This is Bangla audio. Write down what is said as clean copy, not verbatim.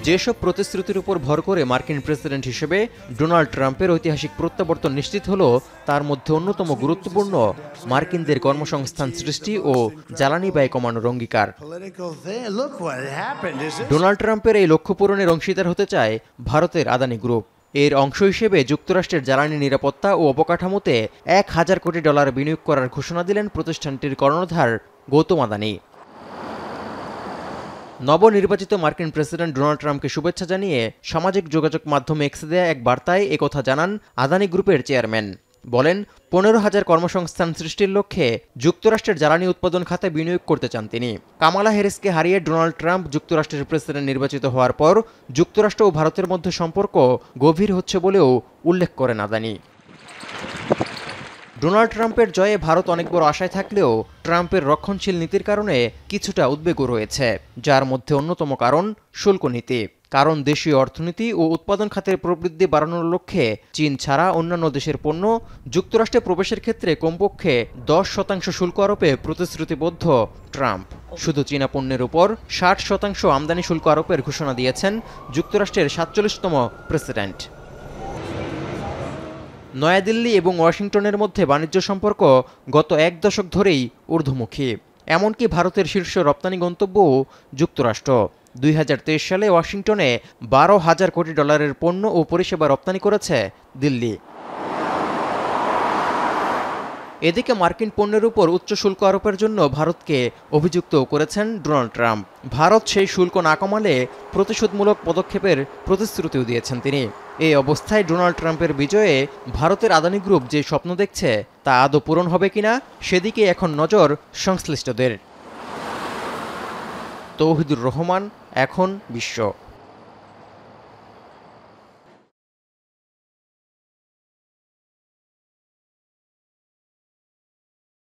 যেসব প্রতিশ্রুতির উপর ভর করে মার্কিন প্রেসিডেন্ট হিসেবে ডোনাল্ড ট্রাম্পের ঐতিহাসিক প্রত্যাবর্তন নিশ্চিত হলো, তার মধ্যে অন্যতম গুরুত্বপূর্ণ মার্কিনদের কর্মসংস্থান সৃষ্টি ও জ্বালানি ব্যয় কমানোর অঙ্গীকার। ডোনাল্ড ট্রাম্পের এই লক্ষ্য পূরণের অংশীদার হতে চায় ভারতের আদানি গ্রুপ। এর অংশ হিসেবে যুক্তরাষ্ট্রের জ্বালানি নিরাপত্তা ও অবকাঠামোতে $1000 কোটি বিনিয়োগ করার ঘোষণা দিলেন প্রতিষ্ঠানটির কর্ণধার গৌতম আদানি। নবনির্বাচিত মার্কিন প্রেসিডেন্ট ডোনাল্ড ট্রাম্পকে শুভেচ্ছা জানিয়ে সামাজিক যোগাযোগ মাধ্যম এক্সে দেয়া এক বার্তায় একথা জানান আদানি গ্রুপের চেয়ারম্যান। বলেন, 15,000 কর্মসংস্থান সৃষ্টির লক্ষ্যে যুক্তরাষ্ট্রের জ্বালানি উৎপাদন খাতে বিনিয়োগ করতে চান তিনি। কামালা হ্যারিসকে হারিয়ে ডোনাল্ড ট্রাম্প যুক্তরাষ্ট্রের প্রেসিডেন্ট নির্বাচিত হওয়ার পর যুক্তরাষ্ট্র ও ভারতের মধ্যে সম্পর্ক গভীর হচ্ছে বলেও উল্লেখ করেন আদানি। ডোনাল্ড ট্রাম্পের জয়ে ভারত অনেক বড় আশায় থাকলেও ট্রাম্পের রক্ষণশীল নীতির কারণে কিছুটা উদ্বেগও রয়েছে, যার মধ্যে অন্যতম কারণ শুল্ক নীতি। কারণ দেশীয় অর্থনীতি ও উৎপাদন খাতের প্রবৃদ্ধি বাড়ানোর লক্ষ্যে চীন ছাড়া অন্যান্য দেশের পণ্য যুক্তরাষ্ট্রে প্রবেশের ক্ষেত্রে কমপক্ষে 10% শুল্ক আরোপে প্রতিশ্রুতিবদ্ধ ট্রাম্প। শুধু চীনা পণ্যের উপর 60% আমদানি শুল্ক আরোপের ঘোষণা দিয়েছেন যুক্তরাষ্ট্রের 47তম প্রেসিডেন্ট। নয়াদিল্লি এবং ওয়াশিংটনের মধ্যে বাণিজ্য সম্পর্ক গত 1 দশক ধরেই ঊর্ধ্বমুখী। এমনকি ভারতের শীর্ষ রপ্তানি গন্তব্যও যুক্তরাষ্ট্র। 2023 সালে ওয়াশিংটনে $12,000 কোটি পণ্য ও পরিষেবা রপ্তানি করেছে দিল্লি। এদিকে মার্কিন পণ্যের উপর উচ্চ শুল্ক আরোপের জন্য ভারতকে অভিযুক্তও করেছেন ডোনাল্ড ট্রাম্প। ভারত সেই শুল্ক না কমালে প্রতিশোধমূলক পদক্ষেপের প্রতিশ্রুতিও দিয়েছেন তিনি। এই অবস্থায় ডোনাল্ড ট্রাম্পের বিজয়ে ভারতের আদানি গ্রুপ যে স্বপ্ন দেখছে তা আদৌ পূরণ হবে কিনা সেদিকে এখন নজর সংশ্লিষ্টদের। তৌহিদুর রহমান, এখন বিশ্ব।